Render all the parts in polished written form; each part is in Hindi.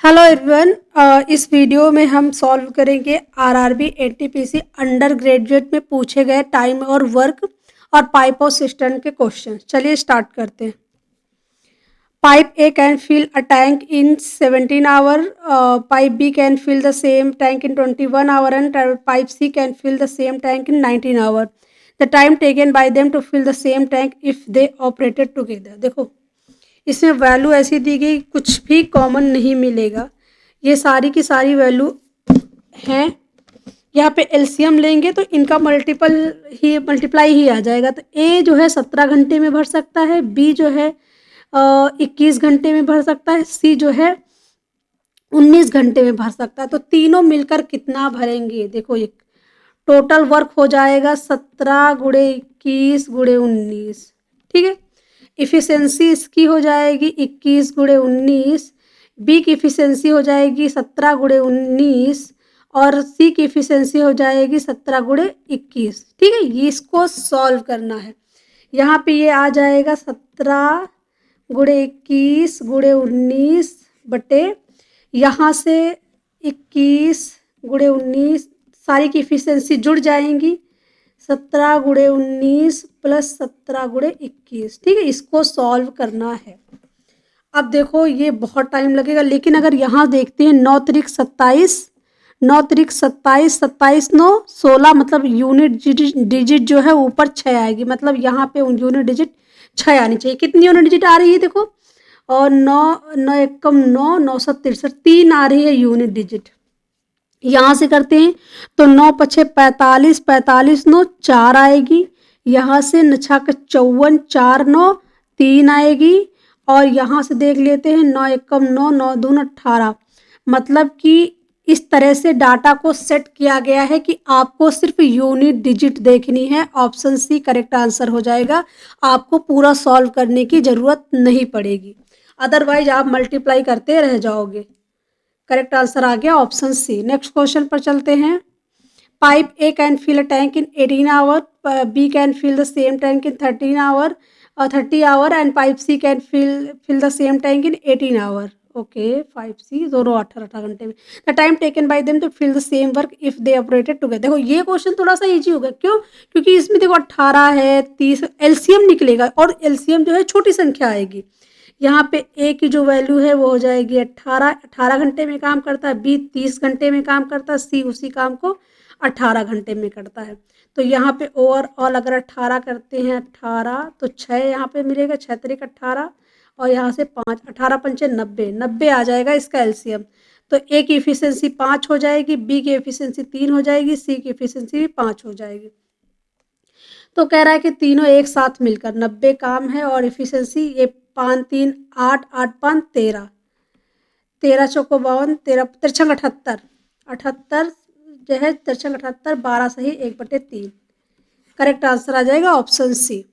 Hello everyone. इस वीडियो में हम सॉल्व करेंगे आरआरबी एनटीपीसी अंडर ग्रेजुएट में पूछे गए टाइम और वर्क और पाइप और सिस्टम के क्वेश्चन। चलिए स्टार्ट करते हैं। Pipe A can fill a tank in 17 hour, pipe B can fill the same tank in 21 hour and pipe C can fill the same tank in 19 hour. The time taken by them to fill the same tank if they operated together. देखो इसमें वैल्यू ऐसी दी गई, कुछ भी कॉमन नहीं मिलेगा, ये सारी की सारी वैल्यू हैं। यहाँ पे एलसीएम लेंगे तो इनका मल्टीप्लाई ही आ जाएगा। तो ए जो है 17 घंटे में भर सकता है, बी जो है 21 घंटे में भर सकता है, सी जो है 19 घंटे में भर सकता है। तो तीनों मिलकर कितना भरेंगे? देखो ये टोटल वर्क हो जाएगा 17 गुणे 21 गुणे 19। ठीक है, इफ़िशेंसी इसकी हो जाएगी 21 गुणे 19, बी की इफ़िशेंसी हो जाएगी 17 गुणे 19 और सी की इफ़िशेंसी हो जाएगी 17 गुणे 21। ठीक है, ये इसको सॉल्व करना है। यहाँ पे ये आ जाएगा 17 गुणे 21 गुणे 19 बटे यहाँ से 21 गुणे 19, सारी की इफ़िशेंसी जुड़ जाएंगी 17 गुणे 19 प्लस 17 गुणे 21। ठीक है, इसको सॉल्व करना है। अब देखो ये बहुत टाइम लगेगा, लेकिन अगर यहाँ देखते हैं 9 त्रिक 27, 9 त्रिक 27, 27 9 16, मतलब यूनिट डिजिट जो है ऊपर 6 आएगी, मतलब यहाँ पे यूनिट डिजिट 6 आनी चाहिए। कितनी यूनिट डिजिट आ रही है देखो, और 9 9 एकम 9 963 3 आ रही है यूनिट डिजिट। यहाँ से करते हैं तो 9 पछे 45, 45 9 4 आएगी, यहाँ से नछा का 54, 4 9 3 आएगी, और यहाँ से देख लेते हैं 9 एकम 9 9 दून 18। मतलब कि इस तरह से डाटा को सेट किया गया है कि आपको सिर्फ यूनिट डिजिट देखनी है। ऑप्शन सी करेक्ट आंसर हो जाएगा, आपको पूरा सॉल्व करने की ज़रूरत नहीं पड़ेगी, अदरवाइज आप मल्टीप्लाई करते रह जाओगे। करेक्ट आंसर आ गया ऑप्शन सी। नेक्स्ट क्वेश्चन पर चलते हैं। Pipe A can fill a tank in 18 hour, B can fill the same tank in 30 hour and pipe C can fill the same tank in 18 hour. Okay, 5C दोनों 18 घंटे में। The time taken by them to fill the same work if they operated together. देखो ये क्वेश्चन थोड़ा सा इजी होगा, क्यों? क्योंकि इसमें देखो 18 है, 30 एलसीएम निकलेगा, और एलसीएम जो है छोटी संख्या आएगी। यहाँ पे ए की जो वैल्यू है वो हो जाएगी 18 घंटे में काम करता है, बी 30 घंटे में काम करता है, सी उसी काम को 18 घंटे में करता है। तो यहाँ पे ओवरऑल अगर 18 करते हैं 18 तो 6 यहाँ पे मिलेगा, 6 त्रिक 18, और यहाँ से 5, 18 पंचे 90, 90 आ जाएगा इसका एलसीएम। तो ए की इफिशियंसी 5 हो जाएगी, बी की इफिशियंसी 3 हो जाएगी, सी की इफिशियंसी भी 5 हो जाएगी। तो कह रहा है कि तीनों एक साथ मिलकर 90 काम है, और इफिशियंसी ये 5 3 8 8 5 13, 13 चौको 52, 13 तिरछंग 78, 78 जो है तिरछंग 78, 12 सही 1/3। करेक्ट आंसर आ जाएगा ऑप्शन सी।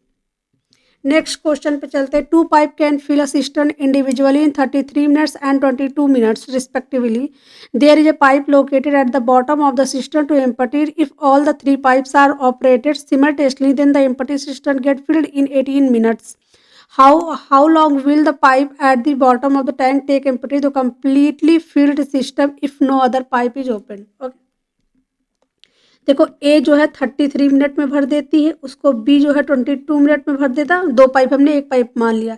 नेक्स्ट क्वेश्चन पे चलते हैं। 2 pipe can fill a system individually in 33 minutes and 22 minutes respectively. There is a pipe located at the bottom of the cistern to empty. If all the 3 pipes are operated simultaneously, then the empty cistern get filled in 18 minutes. How long will the pipe at the bottom of the tank take empty to completely filled system if no other pipe is opened? Okay. देखो ए जो है 33 मिनट में भर देती है, उसको बी जो है 22 मिनट में भर देता। 2 पाइप हमने एक पाइप मान लिया,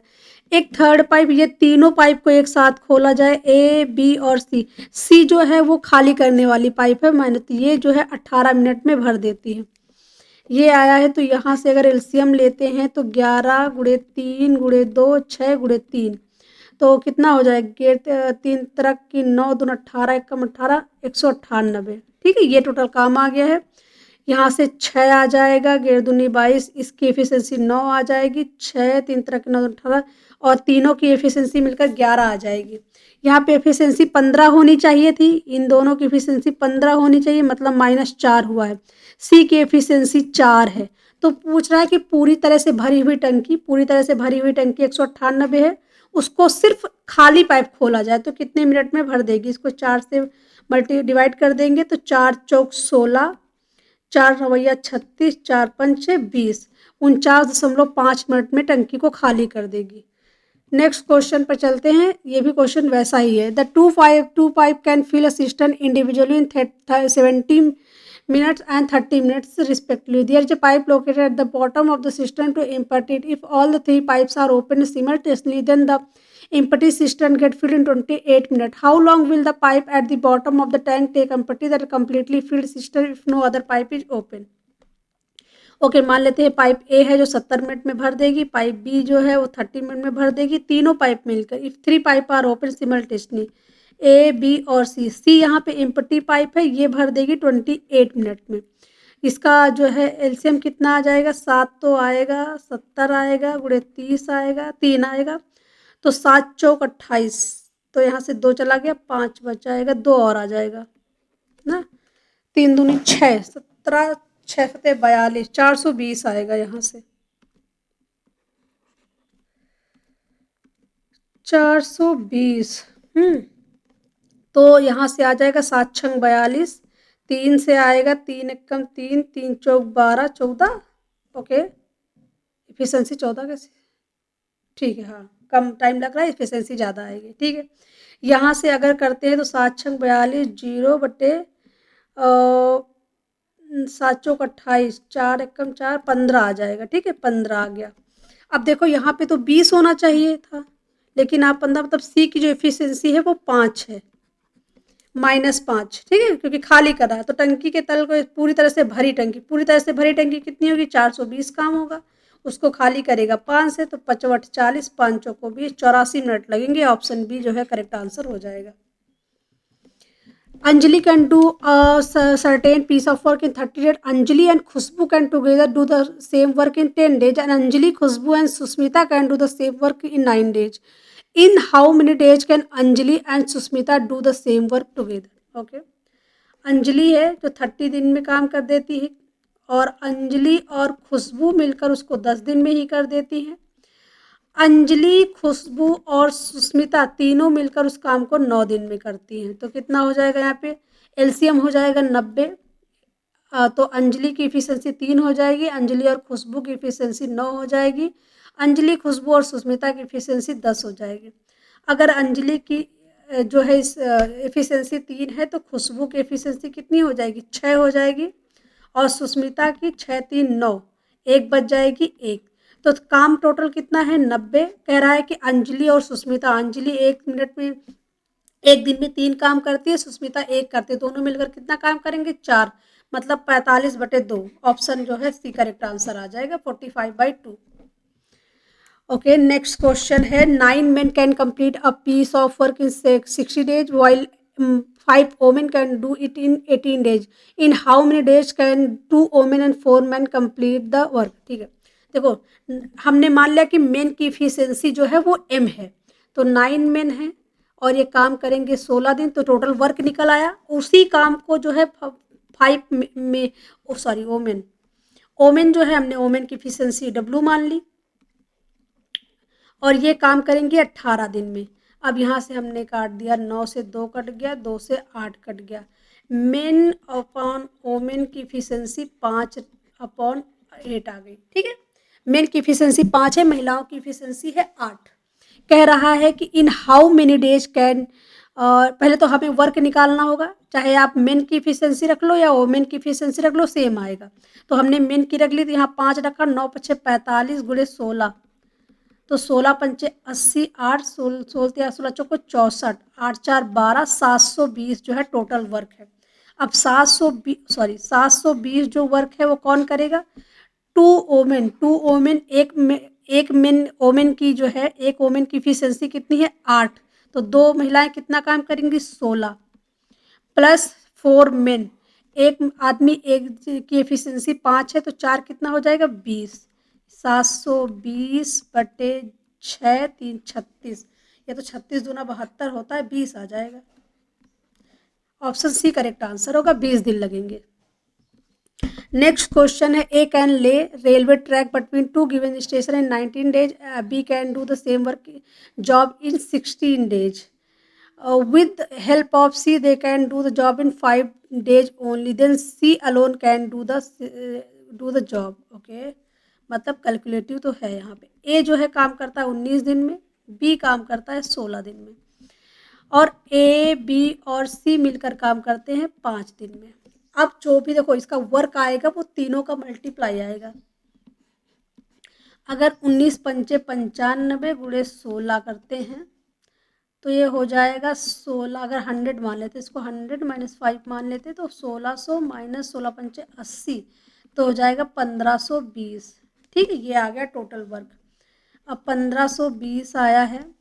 एक थर्ड पाइप, ये तीनों पाइप को एक साथ खोला जाए, ए बी और सी। सी जो है वो खाली करने वाली पाइप है, माने तो ये जो है 18 मिनट में भर देती है। ये आया है, तो यहाँ से अगर एलसीएम लेते हैं तो 11 गुणे 3 गुणे 2 6 गुणे 3, तो कितना हो जाएगा? 3 तरक की 9 दून 18, एक कम 18, 198। ठीक है, ये टोटल काम आ गया है। यहाँ से 6 आ जाएगा, 11 दूनी 22, इसकी एफिशिएंसी 9 आ जाएगी, 6 3 तरह की 9 18, और तीनों की एफिशिएंसी मिलकर 11 आ जाएगी। यहाँ पे एफिशिएंसी 15 होनी चाहिए थी, इन दोनों की एफिशिएंसी 15 होनी चाहिए, मतलब -4 हुआ है। सी की एफिशिएंसी 4 है। तो पूछ रहा है कि पूरी तरह से भरी हुई टंकी, पूरी तरह से भरी हुई टंकी 198 है, उसको सिर्फ खाली पाइप खोला जाए तो कितने मिनट में भर देगी? इसको 4 से डिवाइड कर देंगे तो 4 चौक 16, 4 रवैया 36, 4 पंचे 20, 49.5 मिनट में टंकी को खाली कर देगी। नेक्स्ट क्वेश्चन पर चलते हैं। ये भी क्वेश्चन वैसा ही है। The two pipe can fill a system individually in 70 minutes and 30 minutes respectively. There is a pipe located at the bottom of the system to impart it. If all the three pipes are opened simultaneously, then the empty cistern get filled in 28 minutes. How long will the pipe at the bottom of the tank take empty that completely filled cistern if no other pipe is open? Okay मान लेते हैं पाइप ए है जो 70 मिनट में भर देगी, पाइप बी जो है वो 30 मिनट में भर देगी, तीनों पाइप मिलकर। If three pipe are open simultaneously A B और सी, सी यहाँ पे एम्प्टी पाइप है, ये भर देगी 28 मिनट में। इसका जो है एलसीएम कितना आ जाएगा, 7 तो आएगा, 70 आएगा, गुणे 30 आएगा, 3 आएगा, तो 7 चौक 28, तो यहाँ से 2 चला गया, 5 बच जाएगा, 2 और आ जाएगा ना, 3 दूनी 6, 17 6 सते 42, 420 आएगा यहाँ से, 420। तो यहाँ से आ जाएगा 7 छंग 42, 3 से आएगा 3 एकम 3, 3 चौक 12, 14। ओके इफिशेंसी 14 कैसे, ठीक है, हाँ कम टाइम लग रहा है, इफिशेंसी ज़्यादा आएगी, ठीक है। यहाँ से अगर करते हैं तो 7 छंग 42 जीरो बटे 7 चौक 28, 4 एकम 4, 15 आ जाएगा, ठीक है, 15 आ गया। अब देखो यहाँ पे तो 20 होना चाहिए था, लेकिन आप 15 मतलब सी की जो एफिशिएंसी है वो 5 है, -5, ठीक है, क्योंकि खाली कर रहा है। तो टंकी के तल को पूरी तरह से भरी टंकी, पूरी तरह से भरी टंकी कितनी होगी, 420 काम होगा, उसको खाली करेगा 5 से, तो 5 × 40, 5 चौको 20, 84 मिनट लगेंगे। ऑप्शन बी जो है करेक्ट आंसर हो जाएगा। Anjali can do a certain piece of work in 30 days. Anjali and Khushbu can together do the same work in 10 days. And Anjali, Khushbu and Susmita can do the same work in 9 days. In how many days can Anjali and Susmita do the same work together? Okay. Anjali है जो 30 दिन में काम कर देती है, और अंजलि और खुशबू मिलकर उसको 10 दिन में ही कर देती हैं। अंजलि, खुशबू और सुस्मिता तीनों मिलकर उस काम को 9 दिन में करती हैं। तो कितना हो जाएगा यहाँ पे, एलसीएम हो जाएगा 90। तो अंजलि की एफिशिएंसी 3 हो जाएगी, अंजलि और खुशबू की एफिशिएंसी 9 हो जाएगी, अंजलि, खुशबू और सुस्मिता की एफिशिएंसी 10 हो जाएगी। अगर अंजलि की जो है इस एफिशिएंसी 3 है, तो खुशबू की एफिशिएंसी कितनी हो जाएगी, 6 हो जाएगी, और सुस्मिता की 6 3 9, 1 बच जाएगी 1। तो काम टोटल कितना है, 90। कह रहा है कि अंजलि और सुस्मिता, अंजलि 1 मिनट में 1 दिन में 3 काम करती है, सुस्मिता 1 करती है, दोनों मिलकर कितना काम करेंगे, 4, मतलब 45/2। ऑप्शन जो है सी करेक्ट आंसर आ जाएगा, 45/2। ओके नेक्स्ट क्वेश्चन है, 9 men can complete a piece of work in 60 days while 5 women can do it in 18 days. In how many days can 2 women and 4 men complete the work. ठीक है, देखो हमने मान लिया कि मेन की इफिशियंसी जो है वो m है, तो 9 men है और ये काम करेंगे 16 दिन, तो टोटल वर्क निकल आया। उसी काम को जो है 5 में सॉरी ओमेन जो है, हमने ओमेन की इफिशियंसी W मान ली, और ये काम करेंगे 18 दिन में। अब यहाँ से हमने काट दिया, 9 से 2 कट गया, 2 से 8 कट गया। मेन अपॉन वोमेन की इफिशियंसी 5/8 आ गई। ठीक है, मेन की इफिशियंसी 5 है, महिलाओं की इफिशियंसी है 8। कह रहा है कि इन हाउ मेनी डेज कैन, पहले तो हमें वर्क निकालना होगा, चाहे आप मेन की इफिशियंसी रख लो या वोमेन की इफिशियंसी रख लो, सेम आएगा। तो हमने मेन की रख ली, तो यहाँ 5 रखा, 9 × 5 = 45 गुणे 16, तो 16 × 5 = 80, 8 16 16 16 चौको 64, 8 4 12, 720 जो है टोटल वर्क है। अब 720 जो वर्क है वो कौन करेगा, 2 ओमेन, एक मेन ओमेन की जो है, एक ओमेन की इफिशियंसी कितनी है 8, तो 2 महिलाएं कितना काम करेंगी 16, प्लस 4 मेन, एक आदमी एक की एफिशिएंसी 5 है, तो 4 कितना हो जाएगा 20, 720/6 3 36, ये तो 36 दूना 72 होता है, 20 आ जाएगा। ऑप्शन सी करेक्ट आंसर होगा, 20 दिन लगेंगे। नेक्स्ट क्वेश्चन है, A can lay railway track between 2 given station in 19 days, B can do the same work job in 16 days. With help of C they can do the job in 5 days only, then C alone can do the job. Okay, मतलब कैलकुलेटिव तो है यहाँ पे। ए जो है काम करता है 19 दिन में, बी काम करता है 16 दिन में, और ए, बी और सी मिलकर काम करते हैं 5 दिन में। अब जो भी देखो इसका वर्क आएगा वो तीनों का मल्टीप्लाई आएगा। अगर 19 पंचे 95 गुणे 16 करते हैं तो ये हो जाएगा 16, अगर 100 मान लेते, इसको 100 - 5 मान लेते तो 1600 - 16 पंचे 80, तो हो जाएगा 1520। ठीक है, ये आ गया टोटल वर्क। अब 1520 आया है।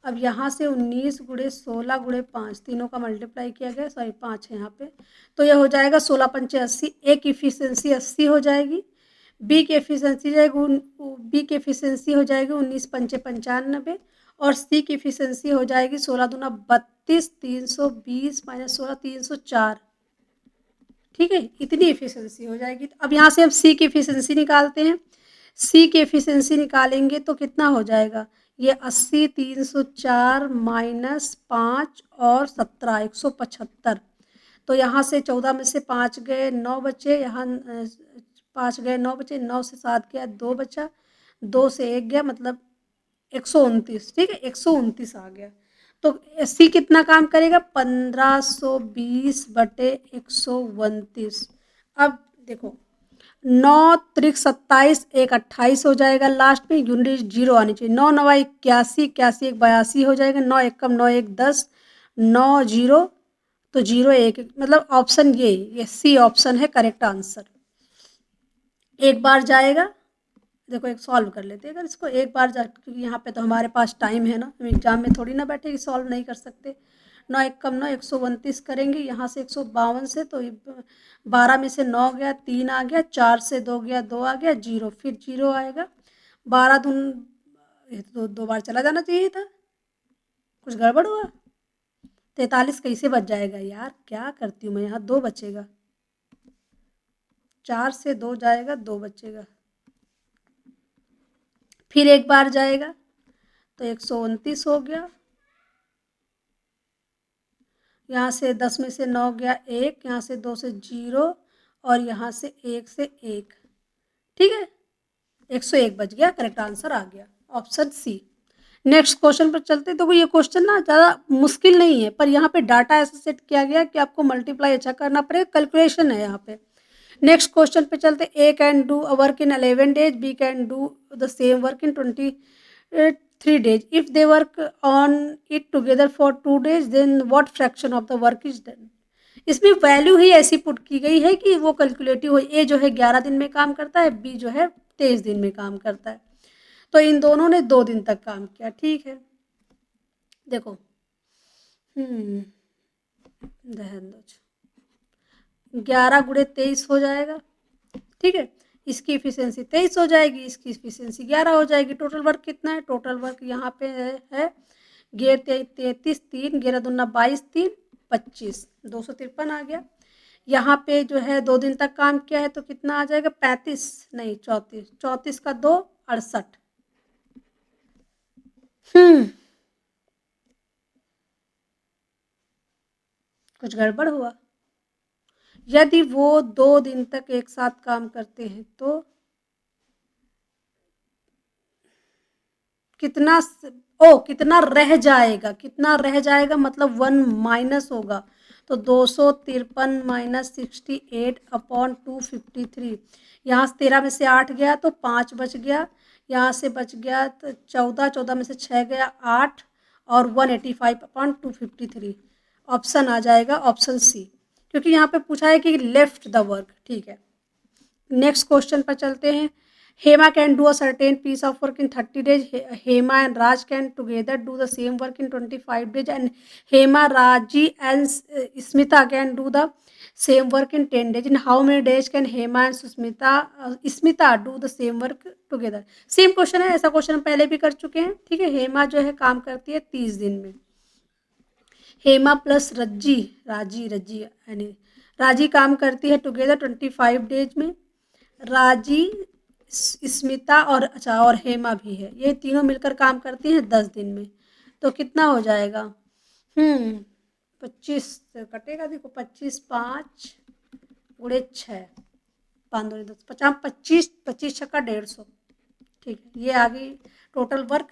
अब यहाँ से 19 गुणे 16 गुणे 5 तीनों का मल्टीप्लाई किया गया, सॉरी 5 है यहाँ पे, तो ये हो जाएगा 16 पंचे 80। ए की एफिशिएंसी 80 हो जाएगी, बी की एफिशिएंसी हो जाएगी 19 पंचे 95, और सी की एफिशिएंसी हो जाएगी 16 दूना 32, 320 - 16 304। ठीक है, इतनी एफिशिएंसी हो जाएगी। अब यहाँ से हम सी की एफिशिएंसी निकालते हैं। सी की एफिशिएंसी निकालेंगे तो कितना हो जाएगा, ये 80, 304 - 5 और 17 175। तो यहाँ से 14 में से 5 गए 9 बचे, यहाँ 5 गए 9 बचे, 9 से 7 गया 2 बचा, 2 से 1 गया, मतलब 129। ठीक है, 129 आ गया। तो सी कितना काम करेगा, 1520 बटे 129। अब देखो 9 त्रिक 27, 1 28 हो जाएगा, लास्ट में यूनिट जीरो आनी चाहिए। 9 9 81, 81 1 82 हो जाएगा, 9 1 9 1 10, 9 जीरो, तो 0 1, मतलब ऑप्शन ये सी ऑप्शन है करेक्ट आंसर। एक बार जाएगा, देखो एक सॉल्व कर लेते हैं अगर इसको एक बार जा, क्योंकि यहाँ पे तो हमारे पास टाइम है ना, हम एग्जाम में थोड़ी ना बैठे कि सॉल्व नहीं कर सकते। 9 1 कम 9 129 करेंगे, यहाँ से 152 से, तो 12 में से 9 गया 3 आ गया, 4 से 2 गया 2 आ गया, 0 फिर 0 आएगा। 12 दून, ये तो 2 बार चला जाना चाहिए था, कुछ गड़बड़ हुआ। 43 कैसे बच जाएगा यार, क्या करती हूँ मैं, यहाँ 2 बचेगा, 4 से 2 जाएगा 2 बचेगा, फिर एक बार जाएगा तो 129 हो गया, यहाँ से 10 में से 9 गया 1, यहाँ से 2 से 0, और यहाँ से 1 से 1। ठीक है, 101 बच गया, करेक्ट आंसर आ गया ऑप्शन सी। नेक्स्ट क्वेश्चन पर चलते। तो ये क्वेश्चन ना ज़्यादा मुश्किल नहीं है, पर यहाँ पे डाटा ऐसा सेट किया गया कि आपको मल्टीप्लाई अच्छा करना पड़ेगा, कैलकुलेशन है यहाँ पे। नेक्स्ट क्वेश्चन पे चलते। A can do a work in 11 days, B can do the same work in 23 days। If they work on it together for 2 days, then what fraction of the work is done. इसमें वैल्यू ही ऐसी पुट की गई है कि वो कैलकुलेटिव हो। ए जो है 11 दिन में काम करता है, बी जो है 23 दिन में काम करता है, तो इन दोनों ने 2 दिन तक काम किया। ठीक है, देखो दहन दो, 11 गुणे 23 हो जाएगा। ठीक है, इसकी एफिशिएंसी 23 हो जाएगी, इसकी एफिशिएंसी 11 हो जाएगी। टोटल वर्क कितना है, टोटल वर्क यहाँ पे है 33, 3 11 दूना 22, 3 25, 253 आ गया। यहाँ पे जो है 2 दिन तक काम किया है तो कितना आ जाएगा, 35 नहीं 34, 34 का 2 68। कुछ गड़बड़ हुआ। यदि वो 2 दिन तक एक साथ काम करते हैं तो कितना कितना रह जाएगा, कितना रह जाएगा मतलब 1 माइनस होगा, तो 253 - 68 अपॉन 253। यहाँ से 13 में से 8 गया तो 5 बच गया, यहाँ से बच गया तो 14, 14 में से 6 गया 8, और 185 अपॉन 253। ऑप्शन आ जाएगा ऑप्शन सी, क्योंकि यहाँ पे पूछा है कि लेफ्ट द वर्क। ठीक है, नेक्स्ट क्वेश्चन पर चलते हैं। Hema can do a certain piece of work in 30 days, Hema and Raj can together do the same work in 25 days, and Hema, Raji and Smita can do the same work in 10 days। In how many days can Hema and Smita do the same work together. Same question है, ऐसा क्वेश्चन हम पहले भी कर चुके हैं। ठीक है, हेमा जो है काम करती है 30 दिन में, हेमा प्लस राजी काम करती है टुगेदर 25 days में। राजी, स्मिता और हेमा भी है, ये तीनों मिलकर काम करती हैं 10 दिन में, तो कितना हो जाएगा, 25 से कटेगा, देखो 25 5 गुणे 6, 5 2 10 50, 25 25 छक्का 150। ठीक है, ये आ गई टोटल वर्क।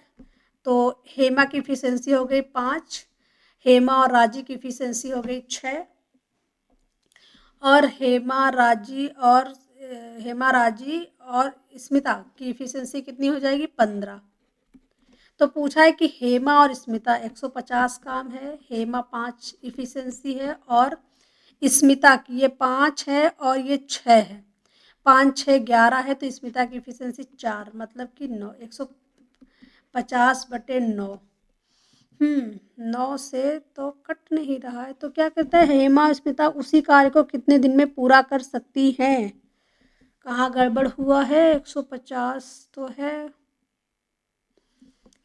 तो हेमा की इफिशियंसी हो गई 5, हेमा और राजी की इफिशियंसी हो गई 6, और हेमा राजी और स्मिता की इफिशियंसी कितनी हो जाएगी 15। तो पूछा है कि हेमा और स्मिता 150 काम है, हेमा 5 इफिशियंसी है और स्मिता की ये 5 है और ये 6 है, 5 6 11 है, तो स्मिता की इफिशियंसी 4 मतलब कि 9, 150/9। 9 से तो कट नहीं रहा है, तो क्या कहता है हेमा और स्मिता उसी कार्य को कितने दिन में पूरा कर सकती हैं। कहाँ गड़बड़ हुआ है, 150 तो है,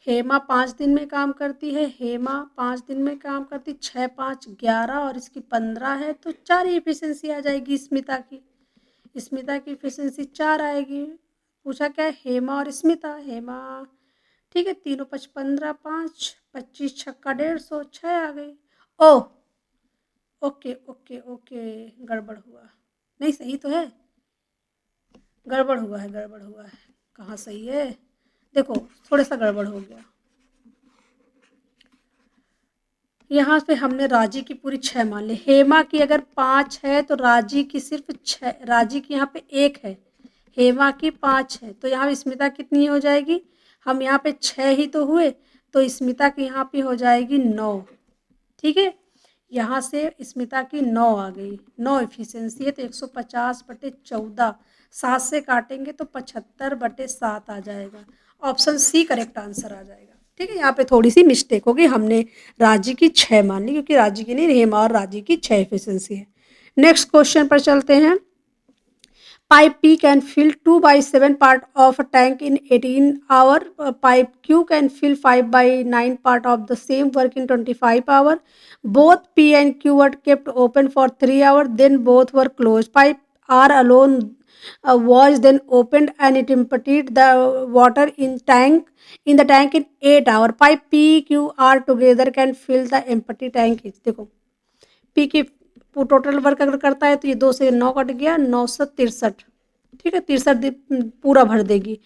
हेमा 5 दिन में काम करती है, हेमा 5 दिन में काम करती, 6 5 11 और इसकी 15 है, तो 4 इफिशियंसी आ जाएगी स्मिता की। स्मिता की इफिशियंसी 4 आएगी। पूछा क्या है हेमा और स्मिता, हेमा ठीक है, तीनों 15 5 25 छक्का 150, 6 आ गई। ओह ओके ओके ओके, गड़बड़ हुआ, नहीं सही तो है, गड़बड़ हुआ है, कहाँ सही है, देखो थोड़ा सा गड़बड़ हो गया। यहाँ पे हमने राजी की पूरी 6 मान ली, हेमा की अगर 5 है तो राजी की सिर्फ 6, राजी की यहाँ पे 1 है, हेमा की 5 है, तो यहाँ स्मिता कितनी हो जाएगी, हम यहाँ पे 6 ही तो हुए, तो स्मिता की यहाँ पे हो जाएगी 9। ठीक है, यहाँ से स्मिता की 9 आ गई, 9 इफिशियंसी है, तो 150/14, 7 से काटेंगे तो 75/7 आ जाएगा। ऑप्शन सी करेक्ट आंसर आ जाएगा। ठीक है, यहाँ पे थोड़ी सी मिस्टेक होगी, हमने राजी की 6 मान ली क्योंकि राजी की नहीं, हेमा और राजी की 6 इफिशियंसी है। नेक्स्ट क्वेश्चन पर चलते हैं। Pipe P can fill 2/7 part of a tank in 18 hour. Pipe Q can fill 5/9 part of the same work in 25 hour. Both P and Q were kept open for 3 hours. Then both were closed. Pipe R alone was then opened and it emptied the water in the tank in 8 hours. Pipe P Q R together can fill the empty tank. देखो पी की टोटल वर्क अगर करता है तो ये 2 से 9 कट गया, 963, ठीक है, 63 पूरा भर देगी।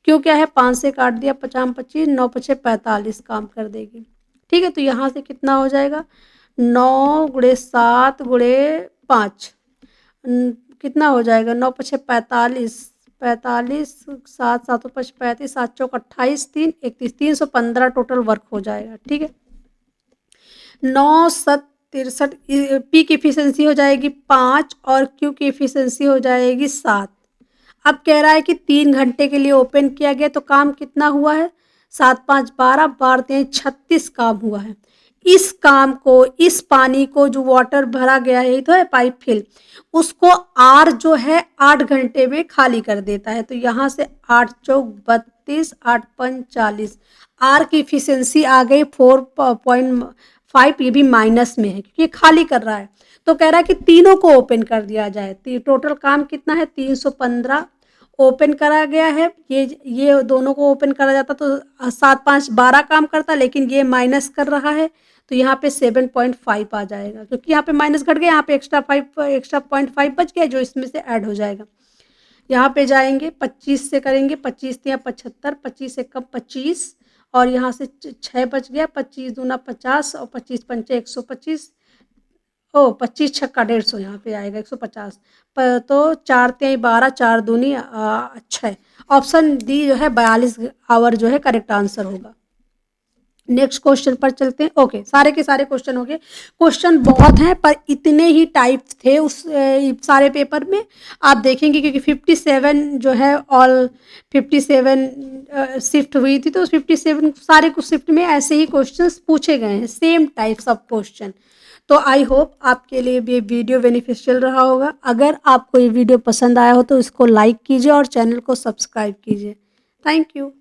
क्यों क्या है 5 से काट दिया, 50 25, 9 5 45 काम कर देगी। ठीक है, तो यहाँ से कितना हो जाएगा 9 × 7 × 5 कितना हो जाएगा 9 5 45, 45 7 7 5 35, 7 चौक 28, 3 31, 315 टोटल वर्क हो जाएगा। ठीक है, 9 7 63, पी की इफिशियंसी हो जाएगी 5 और क्यू की इफिशियंसी हो जाएगी 7। अब कह रहा है कि 3 घंटे के लिए ओपन किया गया, तो काम कितना हुआ है 7 5 12 12 3 36 काम हुआ है। इस काम को, इस पानी को जो वाटर भरा गया है, तो है पाइप फिल, उसको आर जो है 8 घंटे में खाली कर देता है। तो यहाँ से 8 चौक 32, 8 5 40, आर की इफिशियंसी आ गई 4.5, ये भी माइनस में है क्योंकि ये खाली कर रहा है। तो कह रहा है कि तीनों को ओपन कर दिया जाए, टोटल काम कितना है 315 ओपन करा गया है। ये दोनों को ओपन करा जाता तो 7 5 12 काम करता, लेकिन ये माइनस कर रहा है, तो यहाँ पे 7.5 आ जाएगा क्योंकि यहाँ पे माइनस घट गया, यहाँ पे एक्स्ट्रा 0.5 बच गया जो इसमें से ऐड हो जाएगा। यहाँ पे जाएंगे 25 से करेंगे, 25 या 75, 25 से कम 25, और यहाँ से 6 बच गया, 25 दूना 50 और 25 पंचे 125, 25 छक्का 150 यहाँ पे आएगा 150 पर, तो 4 3 12, 4 दूनी 6, ऑप्शन डी जो है 42 आवर जो है करेक्ट आंसर होगा। नेक्स्ट क्वेश्चन पर चलते हैं। ओके, सारे के सारे क्वेश्चन हो गए। क्वेश्चन बहुत हैं पर इतने ही टाइप थे उस सारे पेपर में, आप देखेंगे क्योंकि 57 जो है ऑल 57 शिफ्ट हुई थी, तो 57 सारे कुछ शिफ्ट में ऐसे ही क्वेश्चंस पूछे गए हैं, सेम टाइप्स ऑफ क्वेश्चन। तो आई होप आपके लिए भी ये वीडियो बेनिफिशियल रहा होगा। अगर आपको ये वीडियो पसंद आया हो तो इसको लाइक कीजिए और चैनल को सब्सक्राइब कीजिए। Thank you.